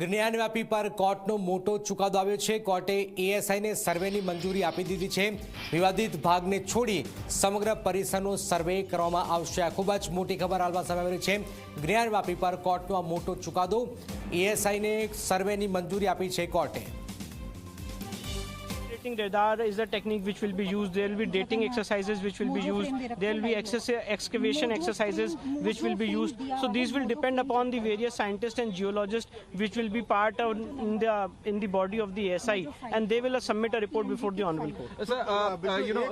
જ્ઞાનવ્યાપી પર કોર્ટનો મોટો ચુકાદો આવ્યો છે। કોર્ટે એએસઆઈને સર્વેની મંજૂરી આપી દીધી છે। વિવાદિત ભાગને છોડી સમગ્ર પરિસરનો સર્વે કરવામાં આવશે। આ ખૂબ જ મોટી ખબર હાલમાં સામે આવી રહી છે। જ્ઞાનવ્યાપી પર કોર્ટનો આ મોટો ચુકાદો, એએસઆઈને સર્વેની મંજૂરી આપી છે કોર્ટે। Radar is a technique which will be used. There will be dating exercises which will be used. There will be excavation exercises which will be used. So these will depend upon the various scientists and geologists which will be part of in the body of the ASI, and they will submit a report before the honorable court. Sir,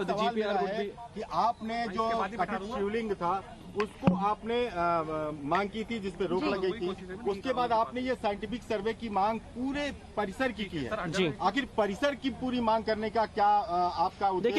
the GPR would be कि आपने जो कथित शिवलिंग था उसको आपने मांग की थी, जिस पे रोक लगी थी। उसके बाद आपने ये साइंटिफिक सर्वे की मांग पूरे परिसर की है जी। आखिर परिसर की पूरी मांग करने का क्या आपका उद्देश्य?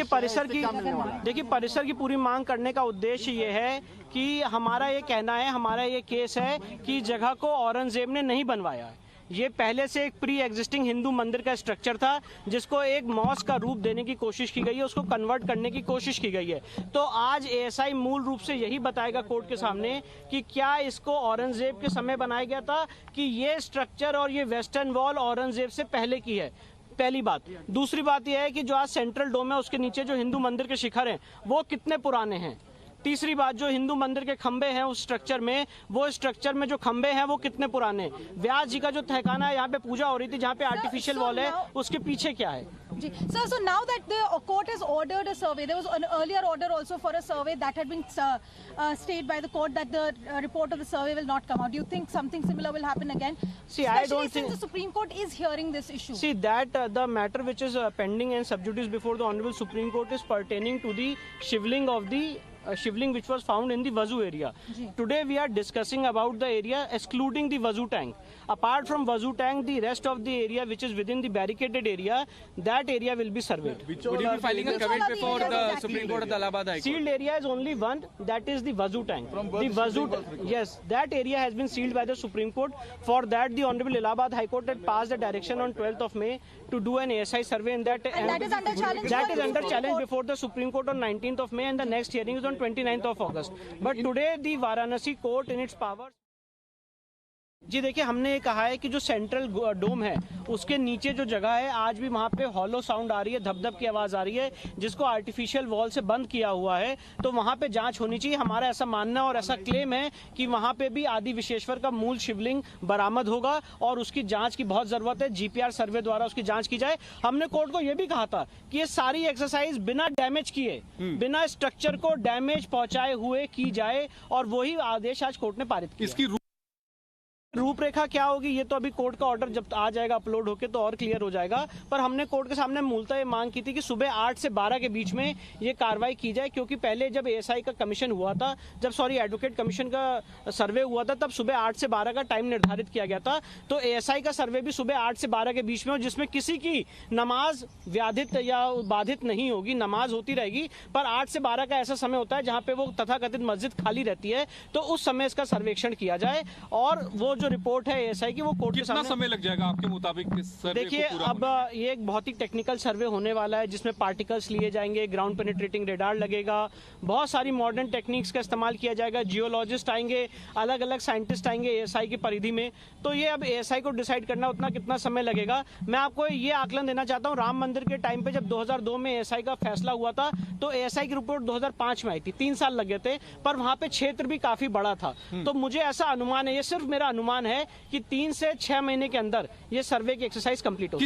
देखिए परिसर की पूरी मांग करने का उद्देश्य ये है कि हमारा ये कहना है, हमारा ये केस है कि जगह को औरंगजेब ने नहीं बनवाया है। ये पहले से एक प्री एग्जिस्टिंग हिंदू मंदिर का स्ट्रक्चर था जिसको एक मॉस्क का रूप देने की कोशिश की गई है, उसको कन्वर्ट करने की कोशिश की गई है। तो आज एएसआई मूल रूप से यही बताएगा कोर्ट के सामने कि क्या इसको औरंगजेब के समय बनाया गया था कि ये स्ट्रक्चर और ये वेस्टर्न वॉल औरंगजेब से पहले की है। पहली बात। दूसरी बात यह है कि जो आज सेंट्रल डोम है उसके नीचे जो हिंदू मंदिर के शिखर हैं वो कितने पुराने हैं। तीसरी बात, जो हिंदू मंदिर के खंबे हैं उस स्ट्रक्चर में, वो स्ट्रक्चर में जो खंबे हैं वो कितने पुराने। व्यास जी का जो ठिकाना है, यहाँ पे पूजा हो रही थी, जहाँ पे आर्टिफिशियल वॉल है, उसके पीछे क्या है? Sir, so now that the court has ordered a survey, there was an earlier order also for a survey that had been stayed by the court that the report of the survey will not come out. Do you think something similar will happen again? See, especially I don't think since the Supreme Court is hearing this issue. See that the matter which is pending and sub judice before the Honorable Supreme Court is pertaining to the shivling of the shivling which was found in the Vazu area. Today we are discussing about the area excluding the Vazu tank. Apart from Vazu tank, the rest of the area which is within the barricaded area, that area will be surveyed. Would you be filing a caveat before the Supreme Court of the Allahabad High Court? Sealed area is only one, that is the Vazu tank. The Vazu, yes, that area has been sealed by the Supreme Court. For that, the Honorable Allahabad High Court had passed a direction on 12th of May to do an ASI survey in that. And that is under challenge. That is under challenge before the Supreme Court on 19th of May, and the next hearing is on 29th of August. But today the Varanasi court in its powers. जी देखिए, हमने ये कहा है कि जो central डोम है उसके नीचे जो जगह है आज भी वहाँ पे हॉलो साउंड आ रही है, धप-धप की आवाज़ आ रही है, जिसको आर्टिफिशियल वॉल से बंद किया हुआ है। तो वहाँ पे जांच होनी चाहिए। हमारा ऐसा मानना और ऐसा क्लेम है कि वहाँ पे भी आदि विश्वेश्वर का मूल शिवलिंग बरामद होगा और उसकी जाँच की बहुत ज़रूरत है। जीपीआर सर्वे द्वारा उसकी जाँच की जाए। हमने कोर्ट को ये भी कहा था कि ये सारी एक्सरसाइज बिना डैमेज किए, बिना स्ट्रक्चर को डैमेज पहुँचाए हुए की जाए, और वही आदेश आज कोर्ट ने पारित किया। रूपरेखा क्या होगी ये तो अभी कोर्ट का ऑर्डर जब आ जाएगा अपलोड होके तो और क्लियर हो जाएगा। पर हमने कोर्ट के सामने मूलतः ये मांग की थी कि सुबह 8 से 12 के बीच में ये कार्रवाई की जाए, क्योंकि पहले जब एएसआई का कमीशन हुआ था, एडवोकेट कमीशन का सर्वे हुआ था, तब सुबह 8 से 12 का टाइम निर्धारित किया गया था। तो एएसआई का सर्वे भी सुबह 8 से 12 के बीच में हो, जिसमें किसी की नमाज व्याधित या बाधित नहीं होगी, नमाज होती रहेगी। पर 8 से 12 का ऐसा समय होता है जहाँ पे वो तथाकथित मस्जिद खाली रहती है, तो उस समय इसका सर्वेक्षण किया जाए। और वो जो रिपोर्ट है एएसआई की वो कोर्ट के सामने। कितना समय लग जाएगा आपके मुताबिक इस सर्वे देखिए, अब ये एक बहुत ही टेक्निकल सर्वे होने वाला है जिसमें पार्टिकल्स लिए जाएंगे, ग्राउंड पेनिट्रेटिंग रेडार लगेगा, बहुत सारी मॉडर्न टेक्निक्स का इस्तेमाल किया जाएगा, जियोलॉजिस्ट आएंगे, अलग अलग साइंटिस्ट आएंगे एएसआई की परिधि में। तो ये अब एएसआई को डिसाइड करना उतना कितना समय लगेगा। मैं आपको ये आकलन देना चाहता हूँ, राम मंदिर के टाइम पे जब 2002 में एएसआई का फैसला हुआ था तो एएसआई की रिपोर्ट 2005 में आई थी, 3 साल लगे थे, पर वहां पे क्षेत्र भी काफी बड़ा था। तो मुझे ऐसा अनुमान है, ये सिर्फ मेरा अनुमान है कि 3 से 6 महीने के अंदर ये सर्वे की एक्सरसाइज कंप्लीट होगी।